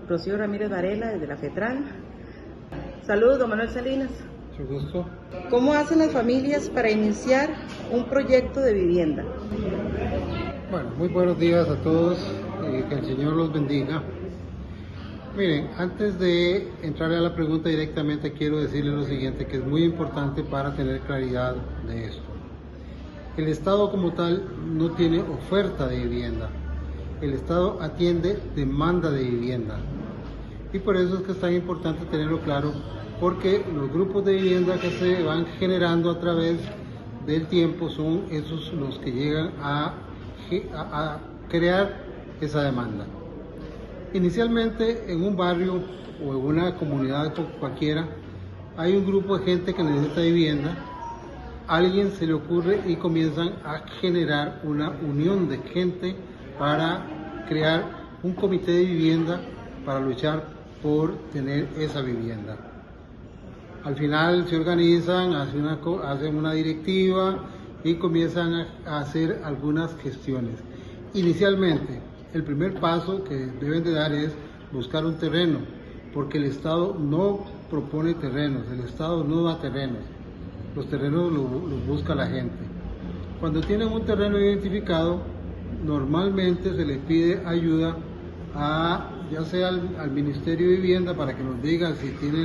Rocío Ramírez Varela, desde la FETRAN. Saludos, don Manuel Salinas. Mucho gusto. ¿Cómo hacen las familias para iniciar un proyecto de vivienda? Bueno, muy buenos días a todos, que el Señor los bendiga. Miren, antes de entrar a la pregunta directamente, quiero decirles lo siguiente, que es muy importante para tener claridad de esto. El Estado como tal no tiene oferta de vivienda. El Estado atiende demanda de vivienda. Y por eso es que es tan importante tenerlo claro, porque los grupos de vivienda que se van generando a través del tiempo son esos los que llegan a crear esa demanda. Inicialmente en un barrio o en una comunidad cualquiera hay un grupo de gente que necesita vivienda, a alguien se le ocurre y comienzan a generar una unión de gente para crear un comité de vivienda para luchar por tener esa vivienda. Al final se organizan, hacen una directiva y comienzan a hacer algunas gestiones. Inicialmente, el primer paso que deben de dar es buscar un terreno, porque el Estado no propone terrenos, el Estado no da terrenos, los terrenos los busca la gente. Cuando tienen un terreno identificado, normalmente se le pide ayuda ya sea al Ministerio de Vivienda para que nos diga si tiene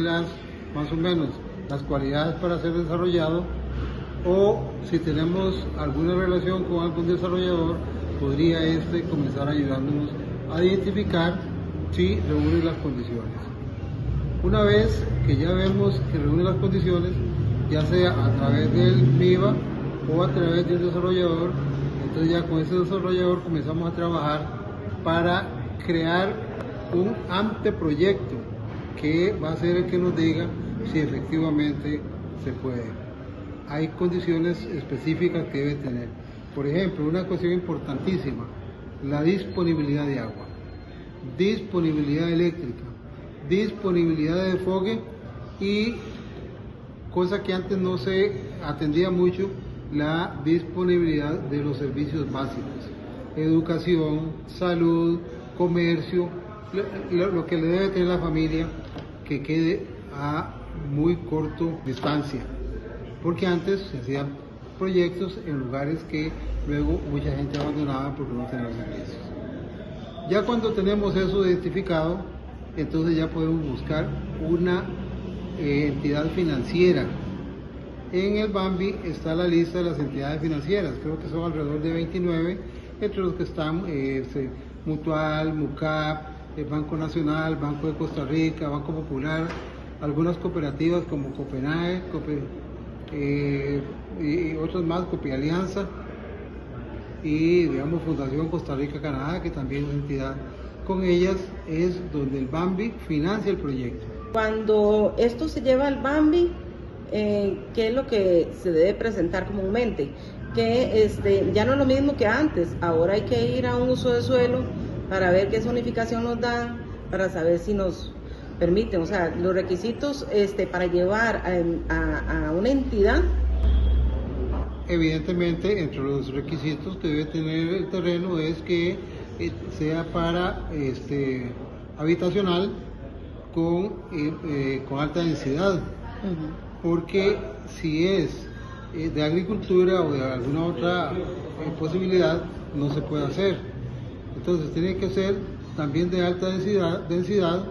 más o menos las cualidades para ser desarrollado, o si tenemos alguna relación con algún desarrollador, podría comenzar ayudándonos a identificar si reúne las condiciones. Una vez que ya vemos que reúne las condiciones, ya sea a través del MIBA o a través del desarrollador, entonces ya con ese desarrollador comenzamos a trabajar para crear un anteproyecto que va a ser el que nos diga si efectivamente se puede. Hay condiciones específicas que debe tener. Por ejemplo, una cuestión importantísima, la disponibilidad de agua, disponibilidad eléctrica, disponibilidad de desfogue y, cosa que antes no se atendía mucho, la disponibilidad de los servicios básicos, educación, salud, comercio, lo que le debe tener la familia que quede a muy corto distancia, porque antes se hacían proyectos en lugares que luego mucha gente abandonaba porque no tenían servicios. Ya cuando tenemos eso identificado, entonces ya podemos buscar una entidad financiera. En el BAMBI está la lista de las entidades financieras, creo que son alrededor de 29, entre los que están Mutual, MUCAP, el Banco Nacional, Banco de Costa Rica, Banco Popular, algunas cooperativas como Copenae, y otras más, Copialianza, y digamos Fundación Costa Rica-Canadá, que también es entidad. Con ellas es donde el BAMBI financia el proyecto. Cuando esto se lleva al BAMBI, ¿qué es lo que se debe presentar comúnmente? Que ya no es lo mismo que antes, ahora hay que ir a un uso de suelo para ver qué zonificación nos dan, para saber si nos permiten, o sea, los requisitos para llevar a una entidad. Evidentemente, entre los requisitos que debe tener el terreno es que sea para habitacional con alta densidad, porque si es de agricultura o de alguna otra posibilidad, no se puede hacer. Entonces tiene que ser también de alta densidad,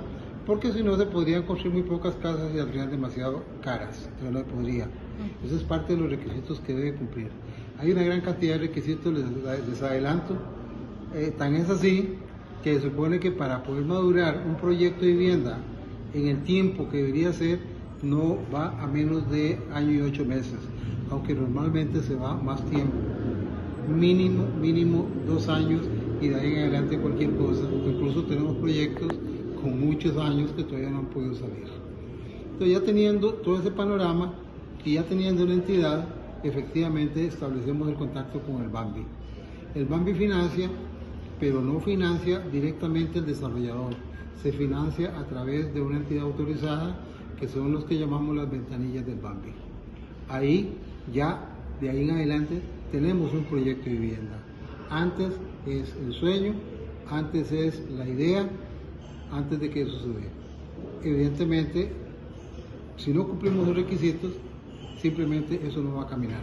porque si no se podrían construir muy pocas casas y saldrían demasiado caras, entonces no se podría. Eso es parte de los requisitos que debe cumplir. Hay una gran cantidad de requisitos, les adelanto, tan es así que se supone que para poder madurar un proyecto de vivienda en el tiempo que debería ser, no va a menos de año y 8 meses, aunque normalmente se va más tiempo, mínimo 2 años, y de ahí en adelante cualquier cosa. Incluso tenemos proyectos con muchos años que todavía no han podido salir. Entonces, ya teniendo todo ese panorama y ya teniendo una entidad, efectivamente establecemos el contacto con el BAMBI. El BAMBI financia, pero no financia directamente el desarrollador, se financia a través de una entidad autorizada, que son los que llamamos las ventanillas del BAMBI. Ahí ya, de ahí en adelante, tenemos un proyecto de vivienda. Antes es el sueño, antes es la idea, antes de que eso suceda. Evidentemente, si no cumplimos los requisitos, simplemente eso no va a caminar.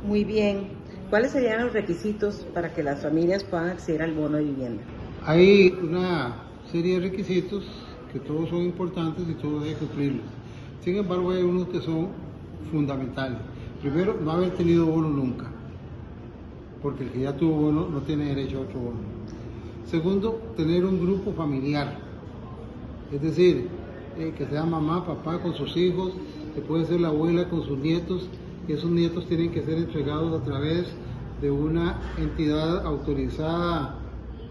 Muy bien. ¿Cuáles serían los requisitos para que las familias puedan acceder al bono de vivienda? Hay una serie de requisitos que todos son importantes y todos hay que cumplirlos. Sin embargo, hay unos que son fundamentales. Primero, no haber tenido bono nunca, porque el que ya tuvo bono no tiene derecho a otro bono. Segundo, tener un grupo familiar, es decir, que sea mamá, papá con sus hijos, que puede ser la abuela con sus nietos, y esos nietos tienen que ser entregados a través de una entidad autorizada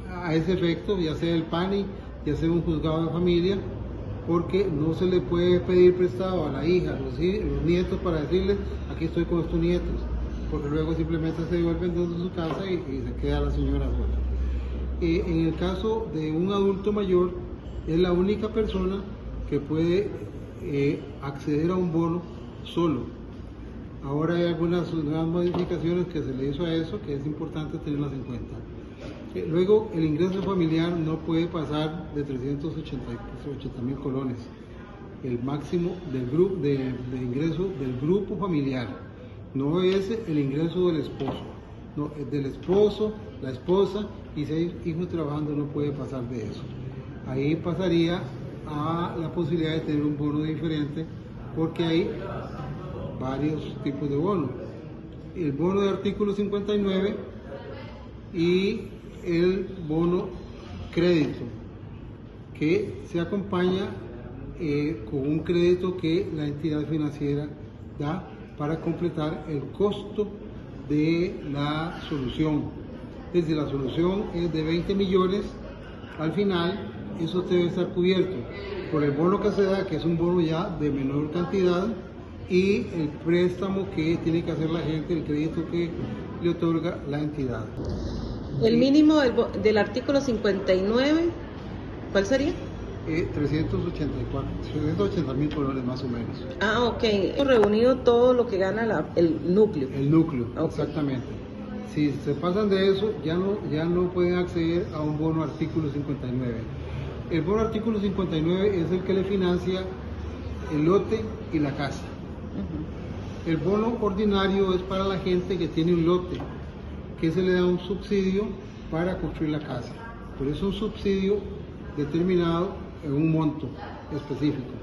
a ese efecto, ya sea el PANI, ya sea un juzgado de familia, porque no se le puede pedir prestado a la hija, los nietos, para decirles, aquí estoy con estos nietos, porque luego simplemente se devuelven de su casa y se queda la señora sola. En el caso de un adulto mayor, es la única persona que puede acceder a un bono solo. Ahora hay algunas nuevas modificaciones que se le hizo a eso, que es importante tenerlas en cuenta. Luego, el ingreso familiar no puede pasar de 380.000 colones, el máximo de ingreso del grupo familiar. No es el ingreso del esposo, no, es del esposo, la esposa, y si hay hijos trabajando no puede pasar de eso. Ahí pasaría a la posibilidad de tener un bono diferente, porque hay varios tipos de bono. El bono de artículo 59 y el bono crédito, que se acompaña con un crédito que la entidad financiera da para completar el costo de la solución. Es decir, la solución es de 20 millones, al final eso debe estar cubierto por el bono que se da, que es un bono ya de menor cantidad, y el préstamo que tiene que hacer la gente, el crédito que le otorga la entidad. El mínimo del artículo 59, ¿cuál sería? 380.000 colones más o menos. Ah, ok. Hemos reunido todo lo que gana el núcleo. El núcleo, okay. Exactamente. Si se pasan de eso, ya no pueden acceder a un bono artículo 59. El bono artículo 59 es el que le financia el lote y la casa. El bono ordinario es para la gente que tiene un lote, que se le da un subsidio para construir la casa. Por eso un subsidio determinado en un monto específico,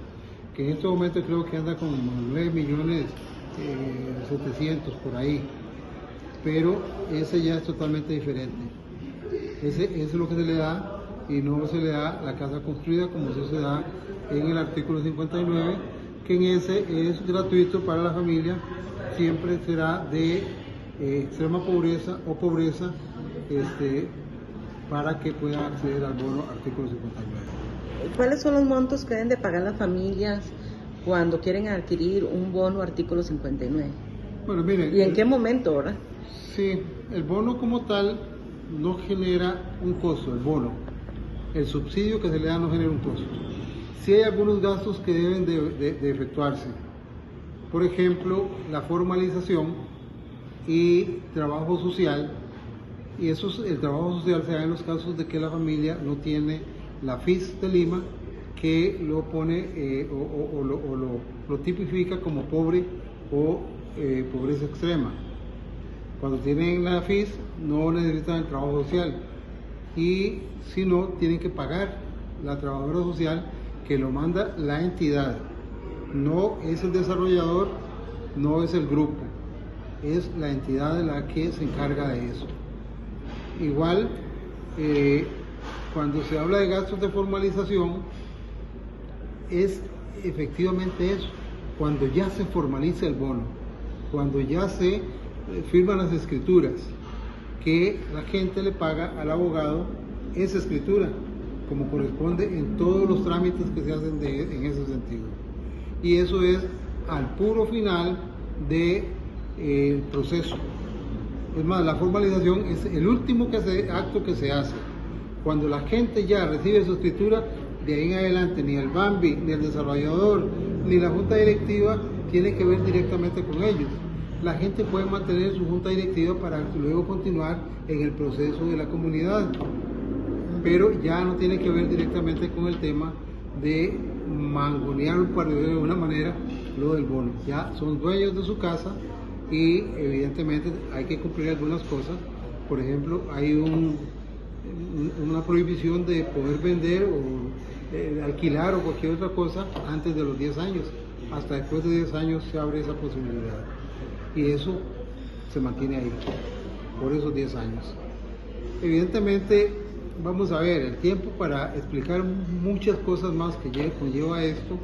que en este momento creo que anda como 9.700.000 por ahí, pero ese ya es totalmente diferente. Ese es lo que se le da, y no se le da la casa construida como se da en el artículo 59, que en ese es gratuito para la familia, siempre será de extrema pobreza o pobreza, para que puedan acceder al bono artículo 59. ¿Cuáles son los montos que deben de pagar las familias cuando quieren adquirir un bono artículo 59? Bueno, miren, ¿Y en qué momento, verdad? Sí, el bono como tal no genera un costo, el bono. El subsidio que se le da no genera un costo. Sí hay algunos gastos que deben de efectuarse. Por ejemplo, la formalización y trabajo social. Y el trabajo social se da en los casos de que la familia no tiene la FIS de Lima, que lo pone lo tipifica como pobre o pobreza extrema. Cuando tienen la FIS no necesitan el trabajo social, y si no, tienen que pagar la trabajadora social, que lo manda la entidad. No es el desarrollador, no es el grupo, es la entidad la que se encarga de eso. Igual, cuando se habla de gastos de formalización, es efectivamente eso, cuando ya se formaliza el bono, cuando ya se firman las escrituras, que la gente le paga al abogado esa escritura, como corresponde en todos los trámites que se hacen en ese sentido. Y eso es al puro final del proceso. Es más, la formalización es el último acto que se hace. Cuando la gente ya recibe su escritura, de ahí en adelante ni el BAMBI, ni el desarrollador, ni la junta directiva tiene que ver directamente con ellos. La gente puede mantener su junta directiva para luego continuar en el proceso de la comunidad. pero ya no tiene que ver directamente con el tema de mangonear, para de alguna manera, lo del bono. Ya son dueños de su casa y evidentemente hay que cumplir algunas cosas. Por ejemplo, hay una prohibición de poder vender o alquilar o cualquier otra cosa antes de los 10 años. Hasta después de 10 años se abre esa posibilidad. Y eso se mantiene ahí, por esos 10 años. Evidentemente, vamos a ver, el tiempo para explicar muchas cosas más que conlleva esto,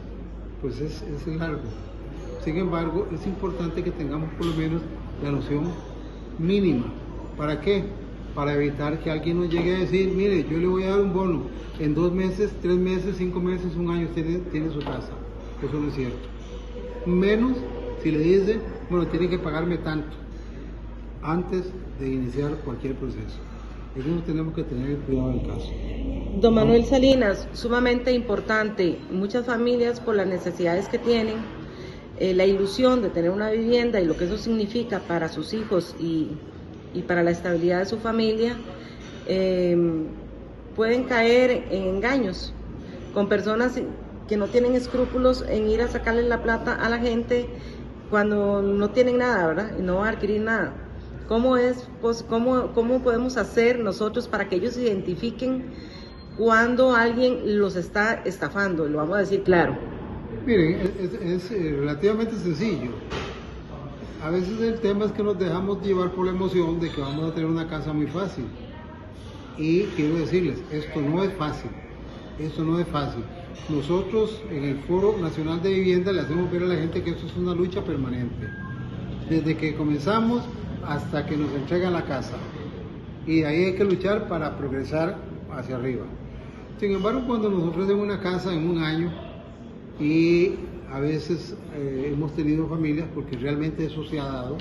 pues es largo. Sin embargo, es importante que tengamos por lo menos la noción mínima. ¿Para qué? Para evitar que alguien nos llegue a decir, mire, yo le voy a dar un bono, en 2 meses, 3 meses, 5 meses, 1 año tiene su casa. Eso no es cierto. Menos si le dice, bueno, tiene que pagarme tanto antes de iniciar cualquier proceso. Eso tenemos que tener cuidado en el caso. Don Manuel Salinas, sumamente importante. Muchas familias, por las necesidades que tienen, la ilusión de tener una vivienda y lo que eso significa para sus hijos y para la estabilidad de su familia, pueden caer en engaños con personas que no tienen escrúpulos en ir a sacarle la plata a la gente cuando no tienen nada, ¿verdad? Y no van a adquirir nada. ¿Cómo podemos hacer nosotros para que ellos identifiquen cuando alguien los está estafando? Lo vamos a decir claro. Miren, es relativamente sencillo. A veces el tema es que nos dejamos llevar por la emoción de que vamos a tener una casa muy fácil. Y quiero decirles, esto no es fácil. Esto no es fácil. Nosotros en el Foro Nacional de Vivienda le hacemos ver a la gente que esto es una lucha permanente. Desde que comenzamos hasta que nos entregan la casa. Y de ahí hay que luchar para progresar hacia arriba. Sin embargo, cuando nos ofrecen una casa en 1 año, y a veces hemos tenido familias, porque realmente eso se ha dado,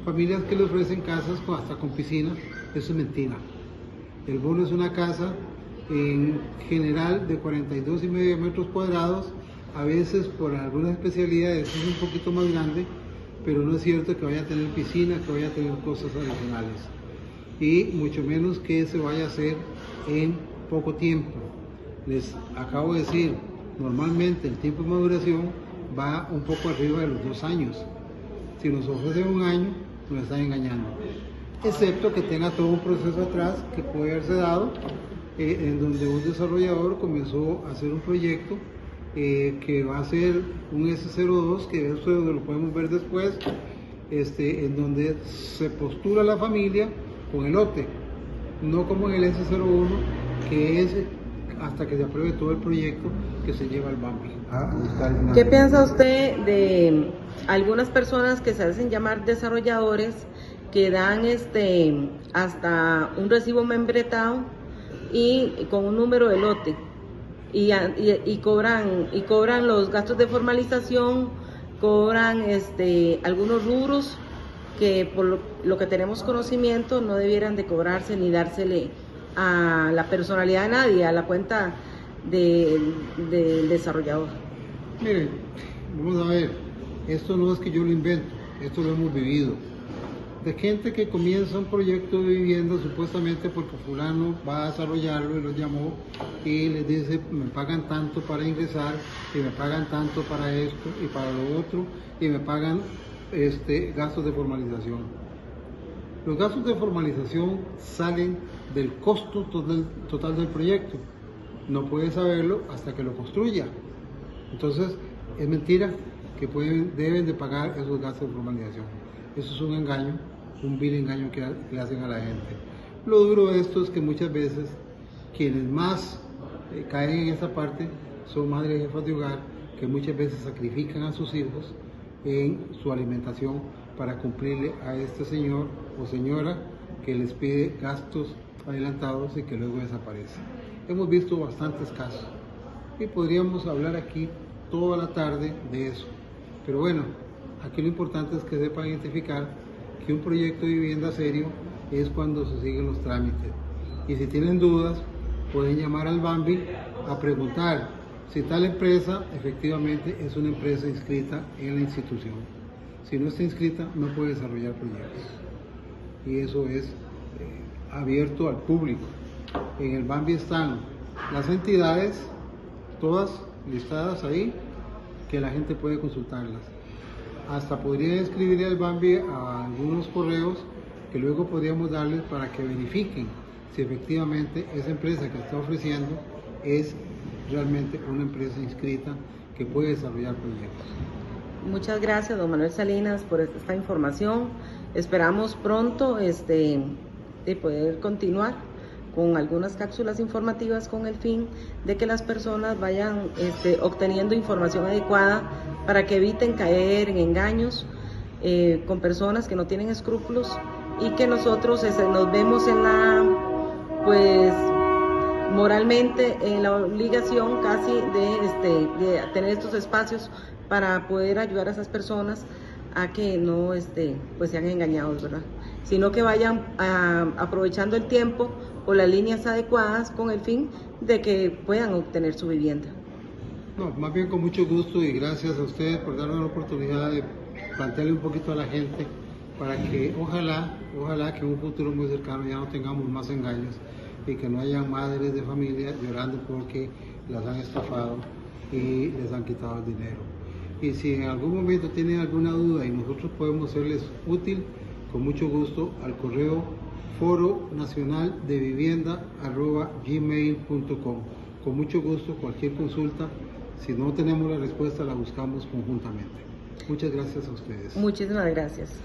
familias que le ofrecen casas hasta con piscina, eso es mentira. El bono es una casa en general de 42,5 metros cuadrados, a veces por algunas especialidades es un poquito más grande, pero no es cierto que vaya a tener piscina, que vaya a tener cosas adicionales, y mucho menos que se vaya a hacer en poco tiempo. Les acabo de decir, normalmente el tiempo de maduración va un poco arriba de los 2 años. Si nos ofrecen 1 año, nos están engañando, excepto que tenga todo un proceso atrás que puede haberse dado, en donde un desarrollador comenzó a hacer un proyecto que va a ser un S02, que eso lo podemos ver después, en donde se postula la familia con el lote, no como en el S01, que es hasta que se apruebe todo el proyecto que se lleva al BAMBI a buscar. ¿Qué piensa usted de algunas personas que se hacen llamar desarrolladores, que dan hasta un recibo membretado y con un número de lote y cobran los gastos de formalización, cobran algunos rubros que por lo que tenemos conocimiento no debieran de cobrarse ni dársele a la personalidad de nadie, a la cuenta del desarrollador? Miren, vamos a ver, esto no es que yo lo invento, esto lo hemos vivido. De gente que comienza un proyecto de vivienda supuestamente porque fulano va a desarrollarlo y lo llamó y les dice, me pagan tanto para ingresar y me pagan tanto para esto y para lo otro y me pagan gastos de formalización. Los gastos de formalización salen del costo total del proyecto. No puede saberlo hasta que lo construya. Entonces, es mentira que deben de pagar esos gastos de formalización. Eso es un engaño, un vil engaño que le hacen a la gente. Lo duro de esto es que muchas veces quienes más caen en esta parte son madres y jefas de hogar, que muchas veces sacrifican a sus hijos en su alimentación para cumplirle a este señor o señora que les pide gastos adelantados y que luego desaparece. Hemos visto bastantes casos y podríamos hablar aquí toda la tarde de eso, pero bueno, aquí lo importante es que sepan identificar que un proyecto de vivienda serio es cuando se siguen los trámites, y si tienen dudas pueden llamar al BAMBI a preguntar si tal empresa efectivamente es una empresa inscrita en la institución. Si no está inscrita no puede desarrollar proyectos, y eso es abierto al público. En el Bambi están las entidades, todas listadas ahí, que la gente puede consultarlas. Hasta podrían escribirle al Bambi a algunos correos que luego podríamos darles para que verifiquen si efectivamente esa empresa que está ofreciendo es realmente una empresa inscrita que puede desarrollar proyectos. Muchas gracias, don Manuel Salinas, por esta información. Esperamos pronto de poder continuar con algunas cápsulas informativas con el fin de que las personas vayan obteniendo información adecuada para que eviten caer en engaños con personas que no tienen escrúpulos, y que nosotros nos vemos en moralmente en la obligación casi de tener estos espacios para poder ayudar a esas personas a que no sean engañados, ¿verdad? Sino que vayan aprovechando el tiempo o las líneas adecuadas con el fin de que puedan obtener su vivienda. No, más bien con mucho gusto, y gracias a ustedes por darnos la oportunidad de plantearle un poquito a la gente para que ojalá que en un futuro muy cercano ya no tengamos más engaños y que no haya madres de familia llorando porque las han estafado y les han quitado el dinero. Y si en algún momento tienen alguna duda y nosotros podemos serles útil, con mucho gusto al correo foronacionaldevivienda@gmail.com. Con mucho gusto, cualquier consulta, si no tenemos la respuesta la buscamos conjuntamente. Muchas gracias a ustedes. Muchísimas gracias.